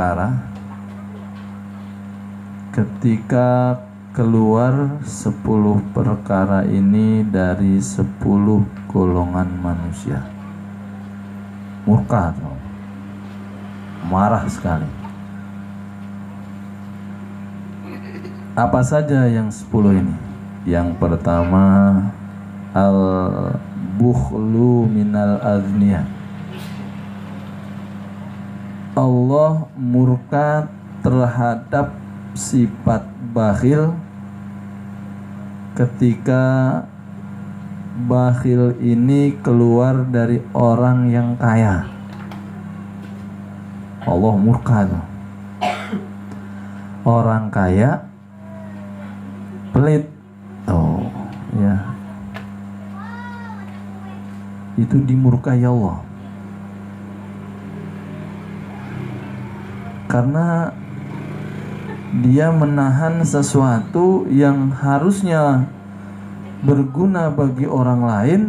perkara. Ketika keluar 10 perkara ini dari 10 golongan manusia, murka, marah sekali. Apa saja yang 10 ini? Yang pertama, al-bukhlu minal aghniyah. Allah murka terhadap sifat bakhil ketika bakhil ini keluar dari orang yang kaya. Allah murka tuh. Orang kaya pelit. Oh ya, itu dimurkai Allah. Karena dia menahan sesuatu yang harusnya berguna bagi orang lain,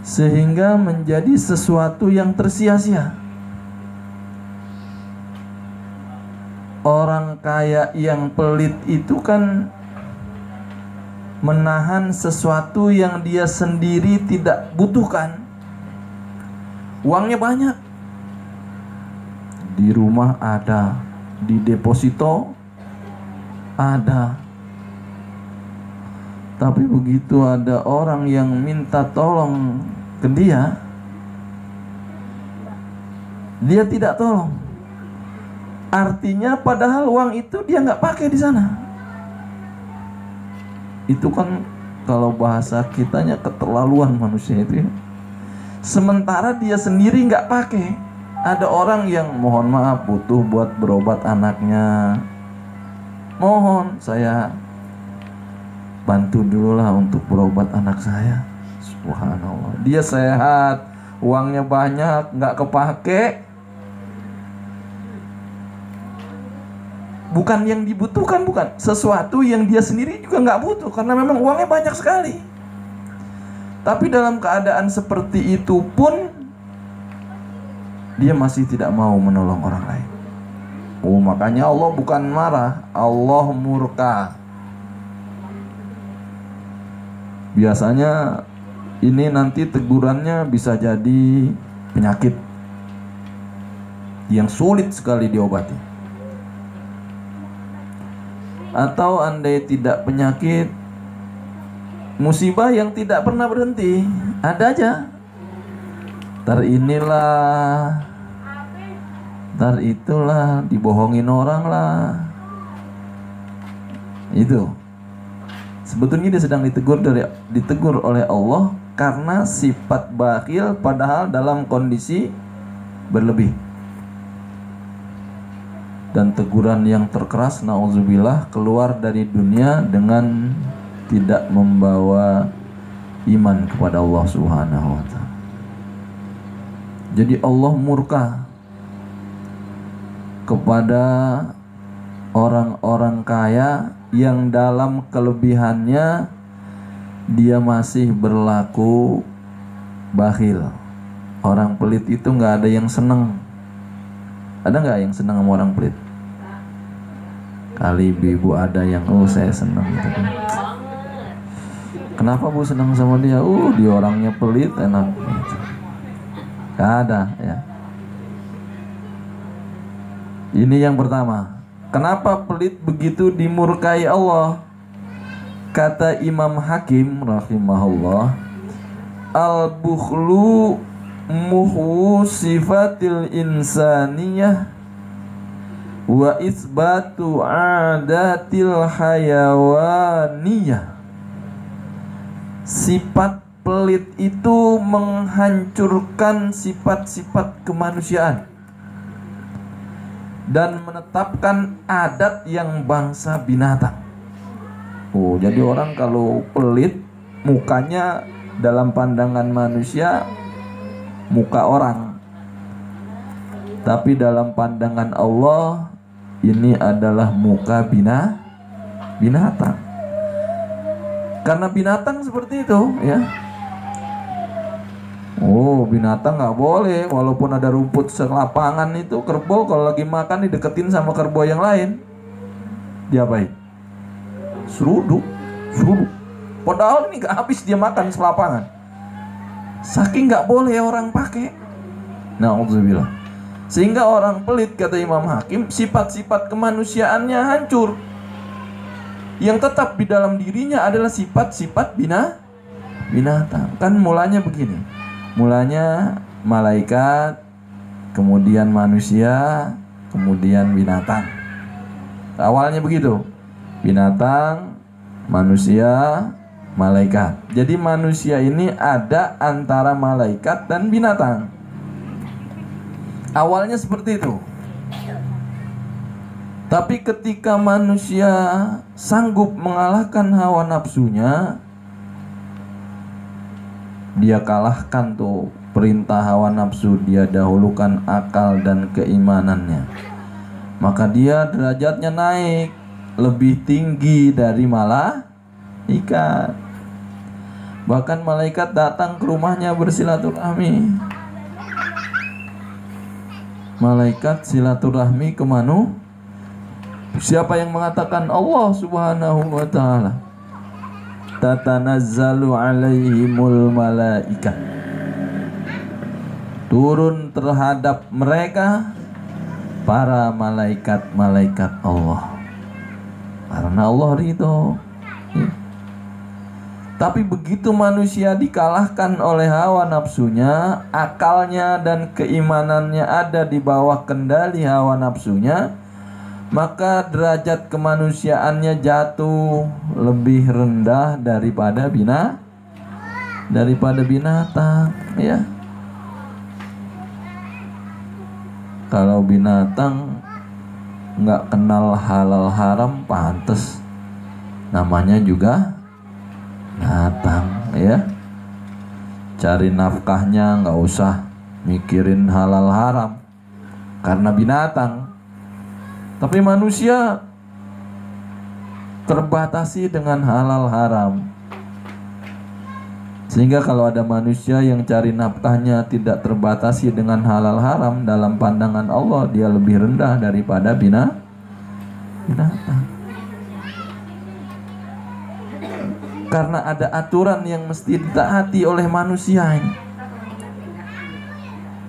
sehingga menjadi sesuatu yang tersia-sia. Orang kaya yang pelit itu kan menahan sesuatu yang dia sendiri tidak butuhkan. Uangnya banyak, di rumah ada, di deposito ada, tapi begitu ada orang yang minta tolong ke dia, dia tidak tolong. Artinya padahal uang itu dia nggak pakai di sana. Itu kan kalau bahasa kitanya keterlaluan manusia itu ya. Sementara dia sendiri nggak pakai. Ada orang yang mohon maaf butuh buat berobat anaknya, mohon saya bantu dulu lah untuk berobat anak saya. Subhanallah, dia sehat, uangnya banyak, nggak kepake. Bukan yang dibutuhkan, bukan sesuatu yang dia sendiri juga nggak butuh, karena memang uangnya banyak sekali. Tapi dalam keadaan seperti itu pun dia masih tidak mau menolong orang lain. Oh, makanya Allah bukan marah, Allah murka. Biasanya ini nanti tegurannya bisa jadi penyakit yang sulit sekali diobati. Atau andai tidak penyakit, musibah yang tidak pernah berhenti, ada aja. Ntar inilah, ntar itulah, dibohongin orang lah. Itu sebetulnya dia sedang ditegur oleh Allah karena sifat bakhil padahal dalam kondisi berlebih. Dan teguran yang terkeras, na'udzubillah, keluar dari dunia dengan tidak membawa iman kepada Allah Subhanahu wa ta'ala. Jadi Allah murka kepada orang-orang kaya yang dalam kelebihannya dia masih berlaku bakhil. Orang pelit itu nggak ada yang senang. Ada nggak yang senang sama orang pelit? Kali ibu ada yang saya senang gitu kan. Kenapa Bu senang sama dia? Dia orangnya pelit, enak gitu. Gak ada ya. Ini yang pertama. Kenapa pelit begitu dimurkai Allah? Kata Imam Hakim rahimahullah, al-bukhlu muhu sifatil insaniyah wa isbatu adatil hayawaniyah. Sifat pelit itu menghancurkan sifat-sifat kemanusiaan dan menetapkan adat yang bangsa binatang. Jadi orang kalau pelit, mukanya dalam pandangan manusia muka orang, tapi dalam pandangan Allah ini adalah muka binatang. Karena binatang seperti itu ya. Oh, binatang nggak boleh, walaupun ada rumput selapangan itu, kerbau kalau lagi makan dideketin sama kerbau yang lain, diapain? Seruduk, seruduk. Padahal ini nggak habis dia makan selapangan. Saking nggak boleh orang pakai. Na'udzubillah. Sehingga orang pelit, kata Imam Hakim, sifat-sifat kemanusiaannya hancur. Yang tetap di dalam dirinya adalah sifat-sifat binatang. Kan mulanya begini. Mulanya malaikat, kemudian manusia, kemudian binatang. Awalnya begitu. Binatang, manusia, malaikat. Jadi manusia ini ada antara malaikat dan binatang. Awalnya seperti itu. Tapi ketika manusia sanggup mengalahkan hawa nafsunya, dia kalahkan tuh perintah hawa nafsu, dia dahulukan akal dan keimanannya. Maka dia derajatnya naik lebih tinggi dari malaikat. Bahkan malaikat datang ke rumahnya bersilaturahmi. Malaikat silaturahmi ke mana? Siapa yang mengatakan? Allah Subhanahu wa ta'ala. Tatanazzalu alaihimul malaika. Turun terhadap mereka para malaikat-malaikat Allah. Karena Allah ridho. Tapi begitu manusia dikalahkan oleh hawa nafsunya, akalnya dan keimanannya ada di bawah kendali hawa nafsunya, maka derajat kemanusiaannya jatuh lebih rendah daripada binatang, ya. Kalau binatang nggak kenal halal haram, pantes namanya juga binatang, ya. Cari nafkahnya nggak usah mikirin halal haram karena binatang. Tapi manusia terbatasi dengan halal haram. Sehingga kalau ada manusia yang cari nafkahnya tidak terbatasi dengan halal haram, dalam pandangan Allah dia lebih rendah daripada binatang. Karena ada aturan yang mesti ditaati oleh manusia ini.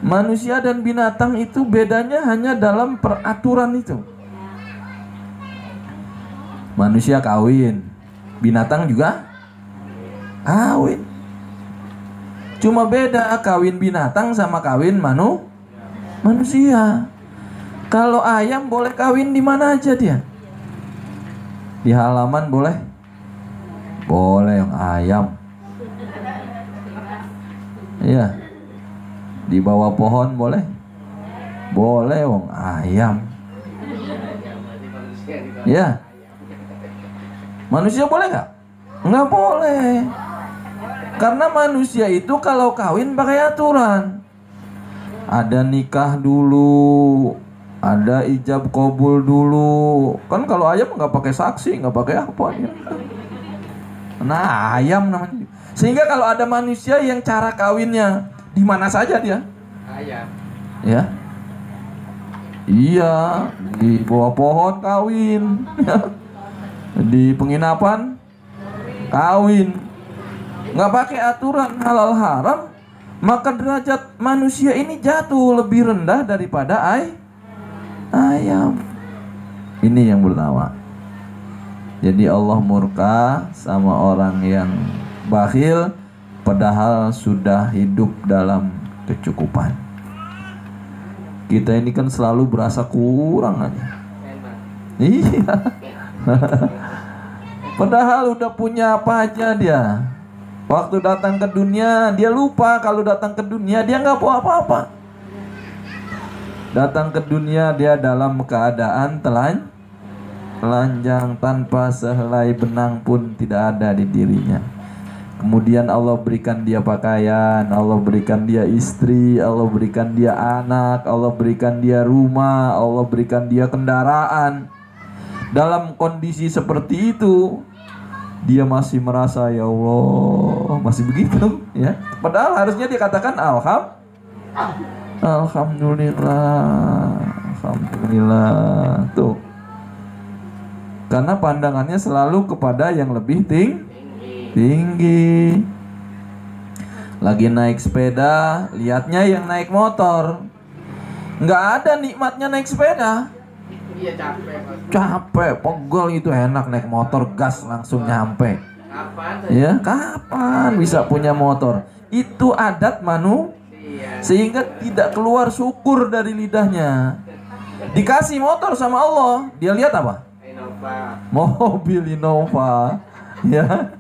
Manusia dan binatang itu bedanya hanya dalam peraturan itu. Manusia kawin, binatang juga kawin. Cuma beda kawin binatang sama kawin manusia. Kalau ayam boleh kawin di mana aja dia. Di halaman boleh? Boleh yang ayam. Iya. Di bawah pohon boleh? Boleh wong ayam. Ya. Manusia boleh nggak? Nggak boleh. Karena manusia itu kalau kawin pakai aturan. Ada nikah dulu, ada ijab kabul dulu. Kan kalau ayam nggak pakai saksi, nggak pakai apa ya. Nah, ayam namanya. Sehingga kalau ada manusia yang cara kawinnya di mana saja dia? Ayam. Ya. Iya, di bawah pohon kawin. Di penginapan kawin, nggak pakai aturan halal haram, maka derajat manusia ini jatuh lebih rendah daripada ayam. Ini yang pertama. Jadi Allah murka sama orang yang bakhil padahal sudah hidup dalam kecukupan. Kita ini kan selalu berasa kurang aja. Iya. Padahal udah punya apa aja dia. Waktu datang ke dunia dia lupa kalau datang ke dunia dia nggak bawa apa-apa. Datang ke dunia dia dalam keadaan telanjang tanpa sehelai benang pun tidak ada di dirinya. Kemudian Allah berikan dia pakaian, Allah berikan dia istri, Allah berikan dia anak, Allah berikan dia rumah, Allah berikan dia kendaraan. Dalam kondisi seperti itu, dia masih merasa ya Allah, masih begitu ya. Padahal harusnya dia katakan alhamdulillah, alhamdulillah. Tuh. Karena pandangannya selalu kepada yang lebih tinggi. Lagi naik sepeda, lihatnya yang naik motor. Nggak ada nikmatnya naik sepeda. Iya, Capek, pegel itu. Enak naik motor, gas langsung nyampe. Kapan? Ya, kapan bisa punya motor? Itu adat manusia, sehingga tidak keluar syukur dari lidahnya. Dikasih motor sama Allah, dia lihat apa? Mobil Innova, ya.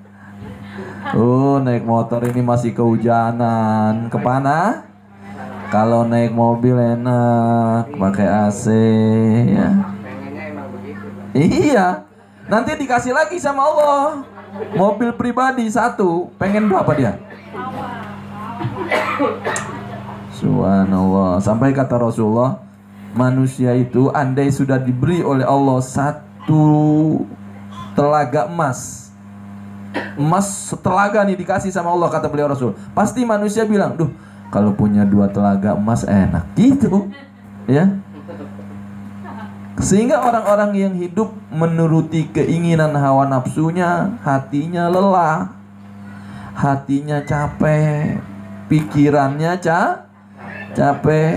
Naik motor ini masih kehujanan, kemana? Kalau naik mobil enak, pakai AC, ya. Pengennya emang begitu, Pak. Iya. Nanti dikasih lagi sama Allah mobil pribadi satu, pengen berapa dia? Subhanallah. Sampai kata Rasulullah, manusia itu andai sudah diberi oleh Allah satu telaga emas setelaga nih dikasih sama Allah, kata beliau Rasul, pasti manusia bilang, duh, kalau punya 2 telaga emas enak gitu, ya. Sehingga orang-orang yang hidup menuruti keinginan hawa nafsunya, hatinya lelah, hatinya capek, pikirannya capek,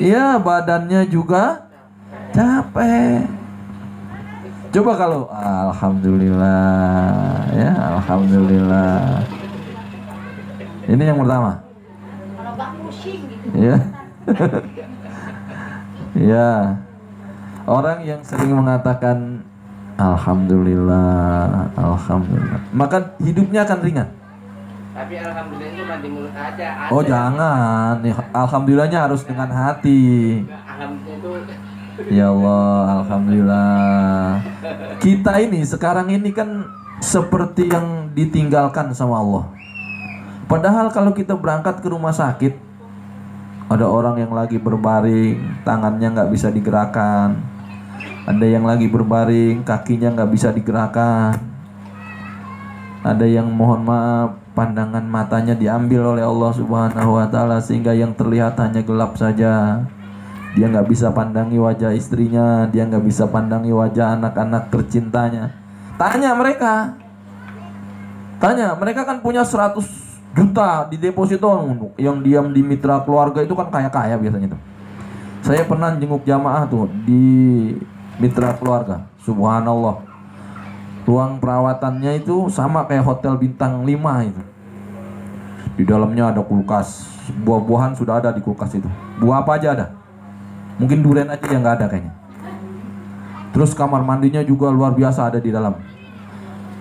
ya, badannya juga capek. Coba kalau alhamdulillah, ya, alhamdulillah. Ini yang pertama. Kalau nggak pusing gitu. Ya. Ya. Orang yang sering mengatakan alhamdulillah, alhamdulillah, maka hidupnya akan ringan. Tapi alhamdulillah itu cuma di mulut aja. Oh, jangan. Alhamdulillahnya harus dengan hati. Alhamdulillah itu Ya Allah, alhamdulillah. Kita ini sekarang ini kan seperti yang ditinggalkan sama Allah. Padahal kalau kita berangkat ke rumah sakit, ada orang yang lagi berbaring, tangannya nggak bisa digerakkan. Ada yang lagi berbaring, kakinya nggak bisa digerakkan. Ada yang mohon maaf, pandangan matanya diambil oleh Allah Subhanahu wa Ta'ala, sehingga yang terlihat hanya gelap saja. Dia nggak bisa pandangi wajah istrinya, dia nggak bisa pandangi wajah anak-anak tercintanya. Tanya mereka kan punya 100 juta di deposito. Yang diam di mitra keluarga itu kan kaya-kaya biasanya tuh. Saya pernah jenguk jamaah tuh di mitra keluarga, subhanallah. Ruang perawatannya itu sama kayak hotel bintang 5 itu. Di dalamnya ada kulkas, buah-buahan sudah ada di kulkas itu. Buah apa aja ada. Mungkin durian aja yang nggak ada kayaknya. Terus kamar mandinya juga luar biasa ada di dalam.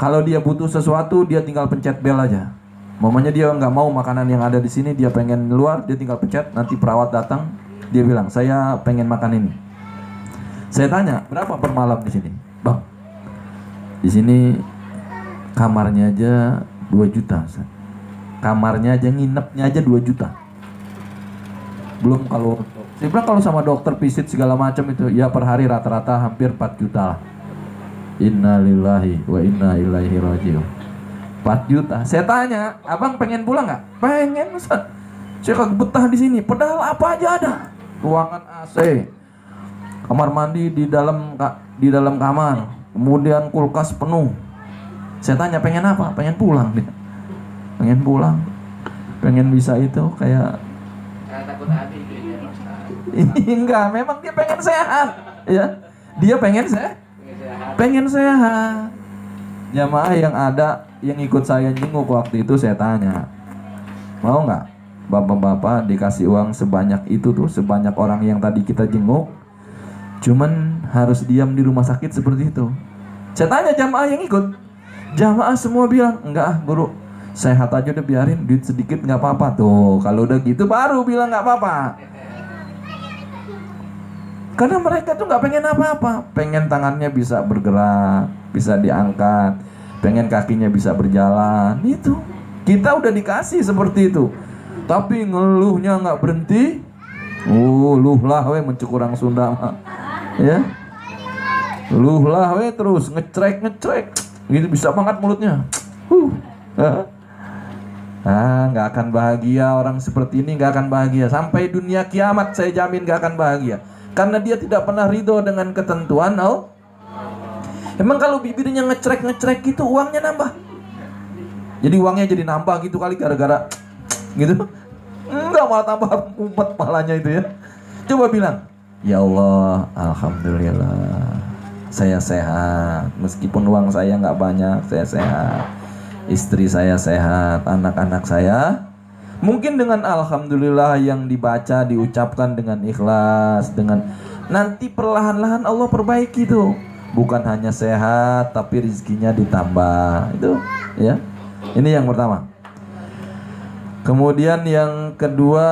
Kalau dia butuh sesuatu, dia tinggal pencet bel aja. Mamanya dia nggak mau makanan yang ada di sini, dia pengen luar, dia tinggal pencet. Nanti perawat datang, dia bilang, saya pengen makan ini. Saya tanya, berapa per malam di sini, Bang? Di sini kamarnya aja 2 juta. Kamarnya aja, nginepnya aja 2 juta. Belum kalau saya bilang kalau sama dokter visit segala macam itu, ya per hari rata-rata hampir 4 juta lah. Innalillahi wa inna ilaihi rajiun. 4 juta. Saya tanya, abang pengen pulang nggak? Pengen, Ustaz. Saya kagak betah di sini. Padahal apa aja ada. Ruangan AC, kamar mandi di dalam kamar, kemudian kulkas penuh. Saya tanya pengen apa? Pengen pulang dia. Pengen pulang. Pengen bisa itu kayak takut habis duitnya, Ustaz. enggak, memang dia pengen sehat, ya. Dia pengen sehat. Jamaah yang ada yang ikut saya jenguk waktu itu, saya tanya, mau nggak bapak-bapak dikasih uang sebanyak itu tuh, sebanyak orang yang tadi kita jenguk, cuman harus diam di rumah sakit seperti itu. Saya tanya jamaah yang ikut, jamaah semua bilang, enggak guru, sehat aja udah, biarin duit sedikit nggak apa-apa. Tuh kalau udah gitu baru bilang nggak apa-apa. Karena mereka tuh nggak pengen apa-apa, pengen tangannya bisa bergerak, bisa diangkat, pengen kakinya bisa berjalan. Itu kita udah dikasih seperti itu, tapi ngeluhnya nggak berhenti. Luh lah we, mencuk orang Sunda mah, ya. Luh lah we terus ngecrek. Gitu bisa banget mulutnya. Nggak akan bahagia orang seperti ini, nggak akan bahagia sampai dunia kiamat, saya jamin nggak akan bahagia. Karena dia tidak pernah ridho dengan ketentuan Allah. Emang kalau bibirnya ngecrek gitu uangnya nambah? Jadi uangnya jadi nambah gitu kali gara-gara gitu? Enggak, malah tambah umpet palanya itu ya. Coba bilang, ya Allah, alhamdulillah saya sehat. Meskipun uang saya nggak banyak, saya sehat. Istri saya sehat, anak-anak saya. Mungkin dengan alhamdulillah yang dibaca, diucapkan dengan ikhlas, dengan nanti perlahan-lahan Allah perbaiki tuh. Bukan hanya sehat, tapi rezekinya ditambah. Itu ya. Ini yang pertama. Kemudian yang kedua,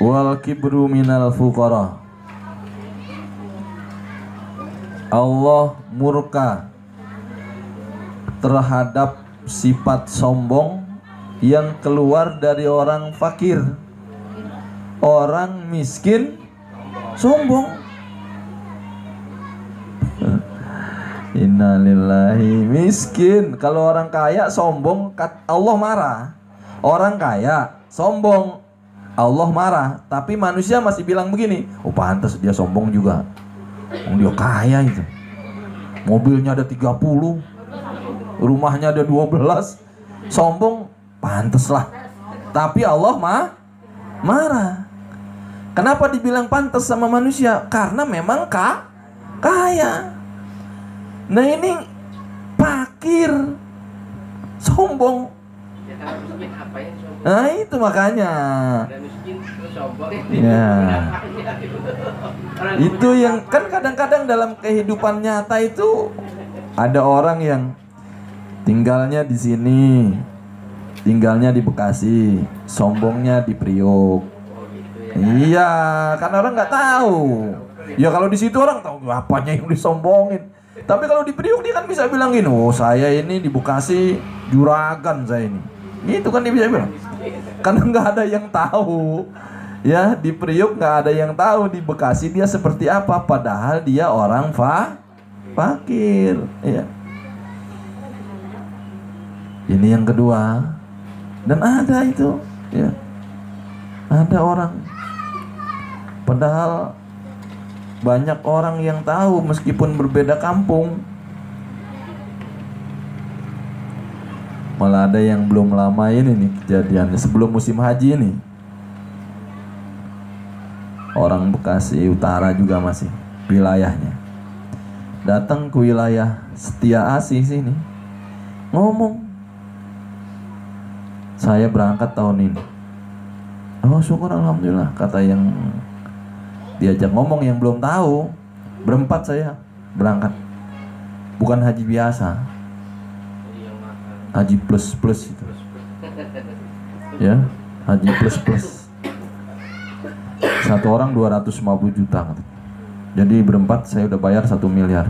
wal kibru minal fuqara. Allah murka terhadap sifat sombong yang keluar dari orang fakir. Orang miskin sombong. Innalillahi, miskin. Kalau orang kaya sombong, Allah marah. Orang kaya sombong, Allah marah. Tapi manusia masih bilang begini, oh pantas dia sombong juga, dia kaya itu. Mobilnya ada 30, rumahnya ada 12. Sombong, pantas lah. Tapi Allah marah. Kenapa dibilang pantas sama manusia? Karena memang kaya. Nah ini fakir, sombong. Ya kalau miskin apa yang sombong? Nah itu makanya. Udah miskin terus sombong. Ya. Itu yang kan kadang-kadang dalam kehidupan nyata itu ada orang yang tinggalnya di sini, tinggalnya di Bekasi, sombongnya di Priok. Iya, karena orang nggak tahu. Ya kalau di situ orang tahu apanya yang disombongin. Tapi kalau di Priok dia kan bisa bilang gini, oh saya ini di Bekasi juragan saya ini. Itu kan dia bisa bilang. Karena nggak ada yang tahu. Ya di Priok nggak ada yang tahu di Bekasi dia seperti apa. Padahal dia orang fakir. Ya. Ini yang kedua. Dan ada itu. Ya. Ada orang. Padahal banyak orang yang tahu meskipun berbeda kampung. Malah ada yang belum lama ini nih kejadiannya, sebelum musim haji ini. Orang Bekasi Utara juga masih wilayahnya. Datang ke wilayah Setia Asih sini. Ngomong, saya berangkat tahun ini. Oh syukur alhamdulillah, kata yang diajak ngomong yang belum tahu. Berempat saya berangkat. Bukan haji biasa, haji plus itu. Ya, haji plus. Satu orang 250 juta. Jadi berempat saya udah bayar 1 miliar.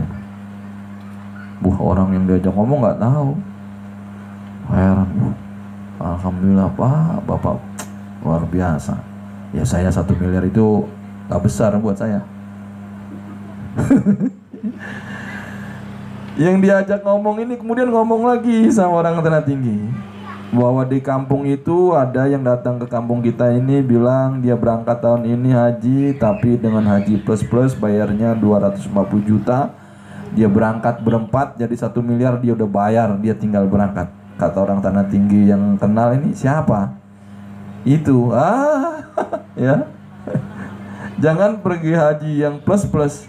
Orang yang diajak ngomong nggak tahu. Heran. Alhamdulillah Pak, Bapak luar biasa. Ya saya 1 miliar itu gak besar buat saya. Yang diajak ngomong ini kemudian ngomong lagi sama orang Tanah Tinggi, bahwa di kampung itu ada yang datang ke kampung kita ini bilang dia berangkat tahun ini haji, tapi dengan haji plus bayarnya 250 juta. Dia berangkat berempat jadi 1 miliar dia udah bayar, dia tinggal berangkat. Kata orang Tanah Tinggi yang kenal ini, siapa? Itu ya. Jangan pergi haji yang plus.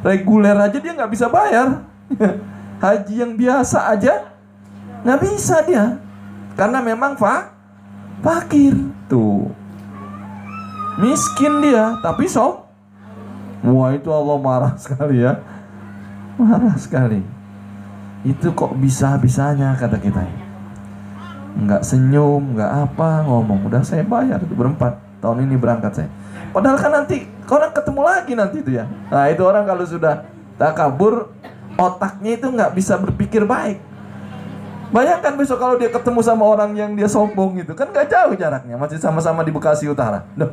Reguler aja dia nggak bisa bayar. Haji yang biasa aja nggak bisa dia. Karena memang fakir. Tuh. Miskin dia, tapi wah itu Allah marah sekali ya. Marah sekali. Itu kok bisa-bisanya kata kita. Nggak senyum, nggak apa, ngomong. Udah saya bayar itu berempat. Tahun ini berangkat saya. Padahal kan nanti orang ketemu lagi nanti itu ya. Nah itu orang kalau sudah takabur, otaknya itu nggak bisa berpikir baik. Bayangkan besok kalau dia ketemu sama orang yang dia sombong gitu, kan gak jauh jaraknya, masih sama-sama di Bekasi Utara. Loh,